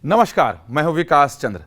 नमस्कार, मैं हूं विकास चंद्र।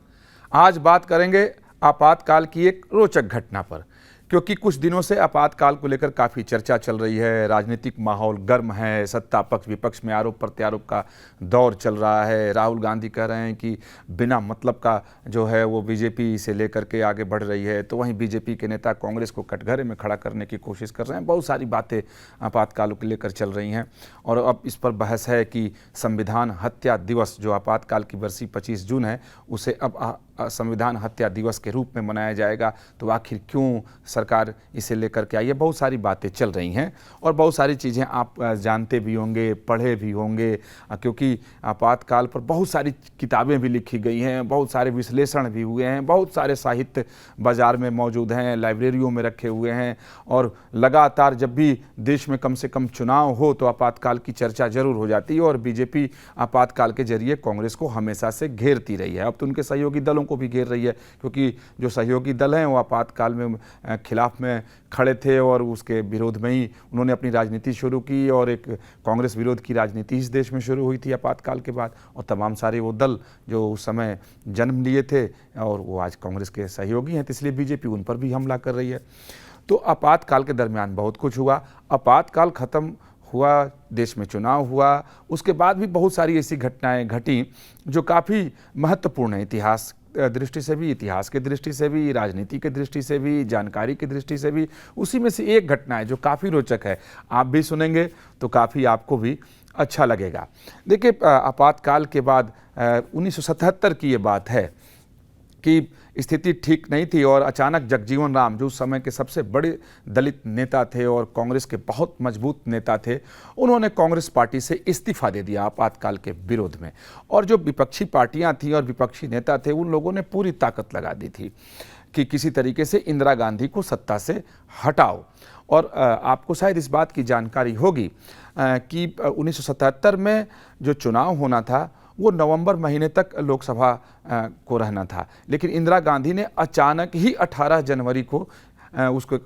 आज बात करेंगे आपातकाल की एक रोचक घटना पर, क्योंकि कुछ दिनों से आपातकाल को लेकर काफ़ी चर्चा चल रही है। राजनीतिक माहौल गर्म है, सत्ता पक्ष विपक्ष में आरोप प्रत्यारोप का दौर चल रहा है। राहुल गांधी कह रहे हैं कि बिना मतलब का जो है वो बीजेपी से लेकर के आगे बढ़ रही है, तो वहीं बीजेपी के नेता कांग्रेस को कटघरे में खड़ा करने की कोशिश कर रहे हैं। बहुत सारी बातें आपातकाल को लेकर चल रही हैं और अब इस पर बहस है कि संविधान हत्या दिवस, जो आपातकाल की बरसी 25 जून है, उसे अब संविधान हत्या दिवस के रूप में मनाया जाएगा। तो आखिर क्यों सरकार इसे लेकर के आई है? बहुत सारी बातें चल रही हैं और बहुत सारी चीज़ें आप जानते भी होंगे, पढ़े भी होंगे, क्योंकि आपातकाल पर बहुत सारी किताबें भी लिखी गई हैं, बहुत सारे विश्लेषण भी हुए हैं, बहुत सारे साहित्य बाज़ार में मौजूद हैं, लाइब्रेरियों में रखे हुए हैं। और लगातार जब भी देश में कम से कम चुनाव हो तो आपातकाल की चर्चा जरूर हो जाती है और बीजेपी आपातकाल के जरिए कांग्रेस को हमेशा से घेरती रही है। अब तो उनके सहयोगी दलों को भी घेर रही है, क्योंकि जो सहयोगी दल हैं वो आपातकाल में खिलाफ में खड़े थे और उसके विरोध में ही उन्होंने अपनी राजनीति शुरू की और एक कांग्रेस विरोध की राजनीति इस देश में शुरू हुई थी आपातकाल के बाद। और तमाम सारे वो दल जो उस समय जन्म लिए थे और वो आज कांग्रेस के सहयोगी हैं, तो इसलिए बीजेपी उन पर भी हमला कर रही है। तो आपातकाल के दरमियान बहुत कुछ हुआ। आपातकाल खत्म हुआ, देश में चुनाव हुआ, उसके बाद भी बहुत सारी ऐसी घटनाएं घटी जो काफ़ी महत्वपूर्ण है, इतिहास दृष्टि से भी, इतिहास की दृष्टि से भी, राजनीति की दृष्टि से भी, जानकारी की दृष्टि से भी। उसी में से एक घटना है जो काफ़ी रोचक है, आप भी सुनेंगे तो काफ़ी आपको भी अच्छा लगेगा। देखिए, आपातकाल के बाद 1977 की ये बात है कि स्थिति ठीक नहीं थी और अचानक जगजीवन राम, जो उस समय के सबसे बड़े दलित नेता थे और कांग्रेस के बहुत मजबूत नेता थे, उन्होंने कांग्रेस पार्टी से इस्तीफा दे दिया आपातकाल के विरोध में। और जो विपक्षी पार्टियां थीं और विपक्षी नेता थे, उन लोगों ने पूरी ताकत लगा दी थी कि किसी तरीके से इंदिरा गांधी को सत्ता से हटाओ। और आपको शायद इस बात की जानकारी होगी कि 1977 में जो चुनाव होना था वो नवंबर महीने तक लोकसभा को रहना था, लेकिन इंदिरा गांधी ने अचानक ही 18 जनवरी को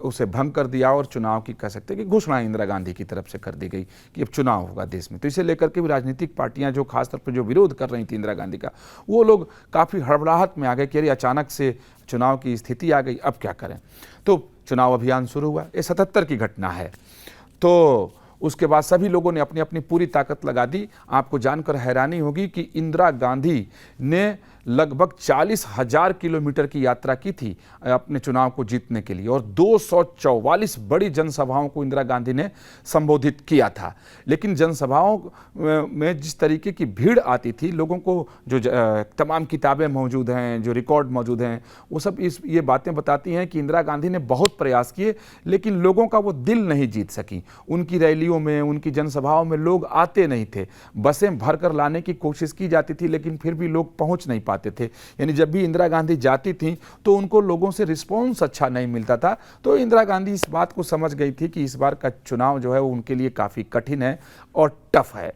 उसे भंग कर दिया और चुनाव की कह सकते हैं कि घोषणा इंदिरा गांधी की तरफ से कर दी गई कि अब चुनाव होगा देश में। तो इसे लेकर के भी राजनीतिक पार्टियां जो खासतौर पर जो विरोध कर रही थी इंदिरा गांधी का, वो लोग काफ़ी हड़बड़ाहट में आ गए कि अरे अचानक से चुनाव की स्थिति आ गई, अब क्या करें। तो चुनाव अभियान शुरू हुआ। ये 77 की घटना है। तो उसके बाद सभी लोगों ने अपनी अपनी पूरी ताकत लगा दी। आपको जानकर हैरानी होगी कि इंदिरा गांधी ने लगभग 40,000 किलोमीटर की यात्रा की थी अपने चुनाव को जीतने के लिए और 244 बड़ी जनसभाओं को इंदिरा गांधी ने संबोधित किया था। लेकिन जनसभाओं में जिस तरीके की भीड़ आती थी, लोगों को जो तमाम किताबें मौजूद हैं, जो रिकॉर्ड मौजूद हैं, वो सब ये बातें बताती हैं कि इंदिरा गांधी ने बहुत प्रयास किए, लेकिन लोगों का वो दिल नहीं जीत सकी। उनकी रैलियों में, उनकी जनसभाओं में लोग आते नहीं थे। बसें भरकर लाने की कोशिश की जाती थी, लेकिन फिर भी लोग पहुंच नहीं पाते थे। यानी जब भी इंदिरा गांधी जाती थी तो उनको लोगों से रिस्पॉन्स अच्छा नहीं मिलता था। तो इंदिरा गांधी इस बात को समझ गई थी कि इस बार का चुनाव जो है वो उनके लिए काफ़ी कठिन है और टफ है।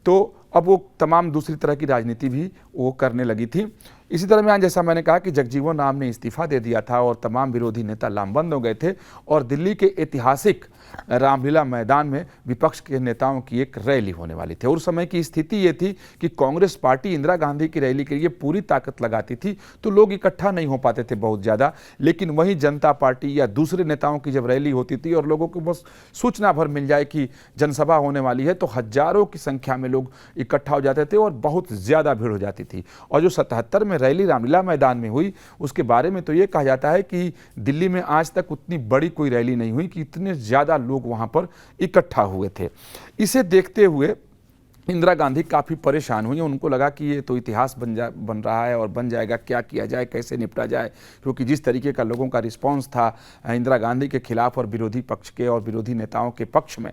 तो अब वो तमाम दूसरी तरह की राजनीति भी वो करने लगी थी। इसी दरमियान जैसा मैंने कहा कि जगजीवन राम ने इस्तीफा दे दिया था और तमाम विरोधी नेता लामबंद हो गए थे और दिल्ली के ऐतिहासिक रामलीला मैदान में विपक्ष के नेताओं की एक रैली होने वाली थी। और उस समय की स्थिति ये थी कि कांग्रेस पार्टी इंदिरा गांधी की रैली के लिए पूरी ताकत लगाती थी, तो लोग इकट्ठा नहीं हो पाते थे बहुत ज़्यादा। लेकिन वहीं जनता पार्टी या दूसरे नेताओं की जब रैली होती थी और लोगों को बस सूचना भर मिल जाए कि जनसभा होने वाली है, तो हजारों की संख्या में लोग इकट्ठा हो जाते थे और बहुत ज़्यादा भीड़ हो जाती थी। और जो 77 में रैली रामलीला मैदान में हुई, उसके बारे में तो ये कहा जाता है कि दिल्ली में आज तक उतनी बड़ी कोई रैली नहीं हुई कि इतने ज़्यादा लोग वहाँ पर इकट्ठा हुए थे। इसे देखते हुए इंदिरा गांधी काफ़ी परेशान हुई। उनको लगा कि ये तो इतिहास बन रहा है और बन जाएगा, क्या किया जाए, कैसे निपटा जाए, क्योंकि जिस तरीके का लोगों का रिस्पॉन्स था इंदिरा गांधी के खिलाफ और विरोधी पक्ष के और विरोधी नेताओं के पक्ष में,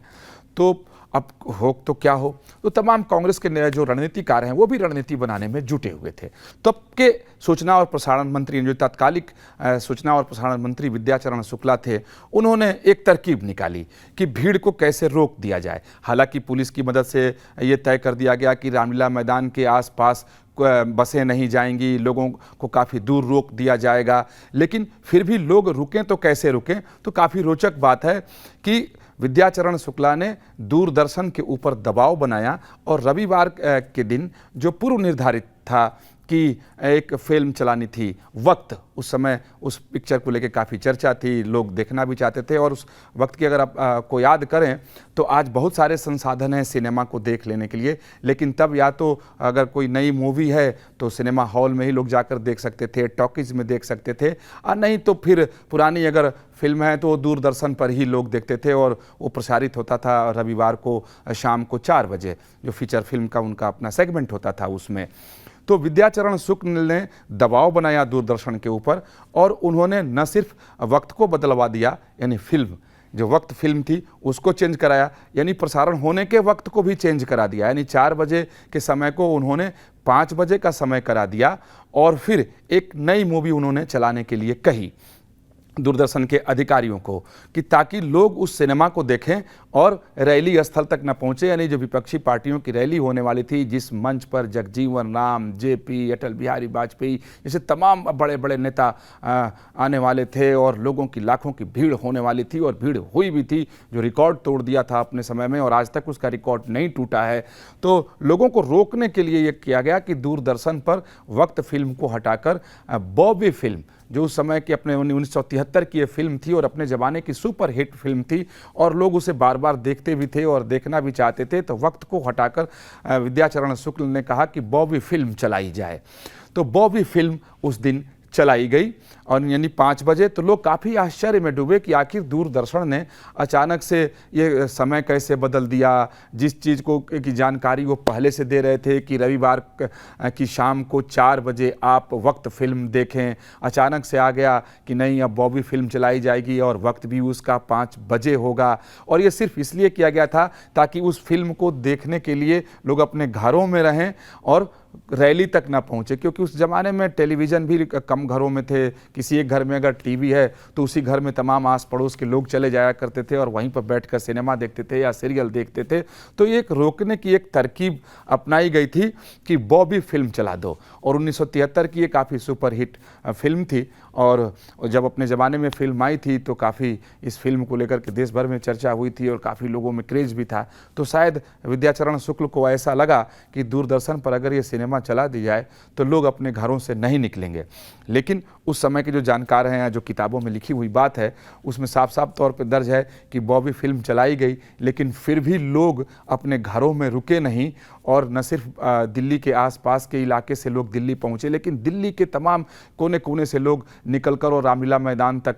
तो अब हो तो क्या हो। तो तमाम कांग्रेस के जो रणनीतिकार हैं वो भी रणनीति बनाने में जुटे हुए थे। तब के सूचना और प्रसारण मंत्री, जो तत्कालिक सूचना और प्रसारण मंत्री विद्याचरण शुक्ला थे, उन्होंने एक तरकीब निकाली कि भीड़ को कैसे रोक दिया जाए। हालांकि पुलिस की मदद से ये तय कर दिया गया कि रामलीला मैदान के आसपास बसें नहीं जाएंगी, लोगों को काफ़ी दूर रोक दिया जाएगा। लेकिन फिर भी लोग रुकें तो कैसे रुकें। तो काफ़ी रोचक बात है कि विद्याचरण शुक्ला ने दूरदर्शन के ऊपर दबाव बनाया और रविवार के दिन जो पूर्व निर्धारित था कि एक फिल्म चलानी थी वक्त। उस समय उस पिक्चर को लेकर काफ़ी चर्चा थी, लोग देखना भी चाहते थे। और उस वक्त की अगर आप को याद करें तो आज बहुत सारे संसाधन हैं सिनेमा को देख लेने के लिए, लेकिन तब या तो अगर कोई नई मूवी है तो सिनेमा हॉल में ही लोग जाकर देख सकते थे, टॉकीज में देख सकते थे, और नहीं तो फिर पुरानी अगर फिल्म है तो दूरदर्शन पर ही लोग देखते थे और वो प्रसारित होता था रविवार को शाम को 4 बजे, जो फीचर फिल्म का उनका अपना सेगमेंट होता था उसमें। तो विद्याचरण शुक्ल ने दबाव बनाया दूरदर्शन के ऊपर और उन्होंने न सिर्फ वक्त को बदलवा दिया, यानी फिल्म जो वक्त फिल्म थी उसको चेंज कराया, यानी प्रसारण होने के वक्त को भी चेंज करा दिया, यानी 4 बजे के समय को उन्होंने 5 बजे का समय करा दिया। और फिर एक नई मूवी उन्होंने चलाने के लिए कही दूरदर्शन के अधिकारियों को कि ताकि लोग उस सिनेमा को देखें और रैली स्थल तक न पहुंचे, यानी जो विपक्षी पार्टियों की रैली होने वाली थी, जिस मंच पर जगजीवन राम, जेपी, अटल बिहारी वाजपेयी जैसे तमाम बड़े बड़े नेता आने वाले थे और लोगों की लाखों की भीड़ होने वाली थी, और भीड़ हुई भी थी, जो रिकॉर्ड तोड़ दिया था अपने समय में और आज तक उसका रिकॉर्ड नहीं टूटा है। तो लोगों को रोकने के लिए ये किया गया कि दूरदर्शन पर वक्त फिल्म को हटाकर बॉबी फिल्म, जो उस समय की अपने 1973 की ये फिल्म थी और अपने ज़माने की सुपर हिट फिल्म थी और लोग उसे बार बार देखते भी थे और देखना भी चाहते थे, तो वक्त को हटाकर विद्याचरण शुक्ल ने कहा कि बॉबी फिल्म चलाई जाए। तो बॉबी फिल्म उस दिन चलाई गई और यानी 5 बजे। तो लोग काफ़ी आश्चर्य में डूबे कि आखिर दूरदर्शन ने अचानक से ये समय कैसे बदल दिया। जिस चीज़ को की जानकारी वो पहले से दे रहे थे कि रविवार की शाम को 4 बजे आप वक्त फिल्म देखें, अचानक से आ गया कि नहीं अब बॉबी फिल्म चलाई जाएगी और वक्त भी उसका 5 बजे होगा। और ये सिर्फ इसलिए किया गया था ताकि उस फिल्म को देखने के लिए लोग अपने घरों में रहें और रैली तक ना पहुंचे, क्योंकि उस ज़माने में टेलीविज़न भी कम घरों में थे। किसी एक घर में अगर टीवी है तो उसी घर में तमाम आस पड़ोस के लोग चले जाया करते थे और वहीं पर बैठकर सिनेमा देखते थे या सीरियल देखते थे। तो ये एक रोकने की एक तरकीब अपनाई गई थी कि बॉबी फिल्म चला दो। और 1973 की ये काफ़ी सुपर हिट फिल्म थी और जब अपने ज़माने में फिल्म आई थी तो काफ़ी इस फिल्म को लेकर के देश भर में चर्चा हुई थी और काफ़ी लोगों में क्रेज़ भी था। तो शायद विद्याचरण शुक्ल को ऐसा लगा कि दूरदर्शन पर अगर ये सिनेमा चला दी जाए तो लोग अपने घरों से नहीं निकलेंगे। लेकिन उस समय के जो जानकार हैं, जो किताबों में लिखी हुई बात है, उसमें साफ साफ तौर पर दर्ज है कि बॉबी फिल्म चलाई गई, लेकिन फिर भी लोग अपने घरों में रुके नहीं। और न सिर्फ दिल्ली के आसपास के इलाके से लोग दिल्ली पहुंचे, लेकिन दिल्ली के तमाम कोने कोने से लोग निकलकर और रामलीला मैदान तक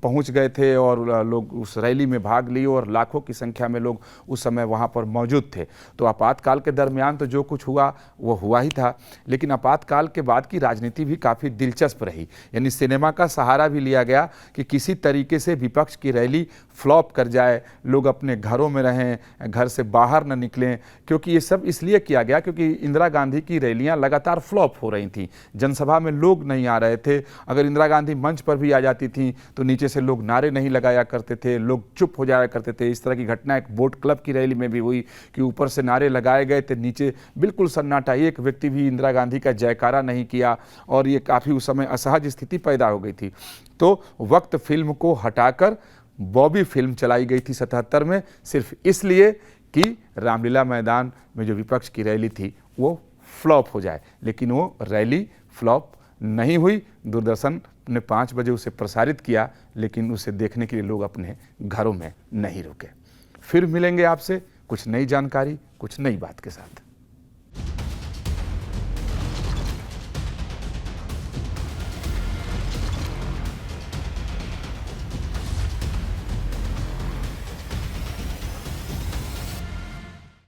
पहुंच गए थे और लोग उस रैली में भाग लिए और लाखों की संख्या में लोग उस समय वहां पर मौजूद थे। तो आपातकाल के दरमियान तो जो कुछ हुआ वो हुआ ही था, लेकिन आपातकाल के बाद की राजनीति भी काफ़ी दिलचस्प रही। यानी सिनेमा का सहारा भी लिया गया कि किसी तरीके से विपक्ष की रैली फ्लॉप कर जाए, लोग अपने घरों में रहें, घर से बाहर न निकलें। क्योंकि ये सब इसलिए किया गया क्योंकि इंदिरा गांधी की रैलियां लगातार फ्लॉप हो रही थीं, जनसभा में लोग नहीं आ रहे थे। अगर इंदिरा गांधी मंच पर भी आ जाती थीं तो नीचे से लोग नारे नहीं लगाया करते थे, लोग चुप हो जाया करते थे। इस तरह की घटना एक बोट क्लब की रैली में भी हुई कि ऊपर से नारे लगाए गए थे, नीचे बिल्कुल सन्नाटा, एक व्यक्ति भी इंदिरा गांधी का जयकारा नहीं किया और ये काफ़ी उस समय असहज स्थिति पैदा हो गई थी। तो वक्त फिल्म को हटाकर बॉबी फिल्म चलाई गई थी 77 में, सिर्फ इसलिए कि रामलीला मैदान में जो विपक्ष की रैली थी वो फ्लॉप हो जाए। लेकिन वो रैली फ्लॉप नहीं हुई। दूरदर्शन ने 5 बजे उसे प्रसारित किया, लेकिन उसे देखने के लिए लोग अपने घरों में नहीं रुके। फिर मिलेंगे आपसे कुछ नई जानकारी, कुछ नई बात के साथ।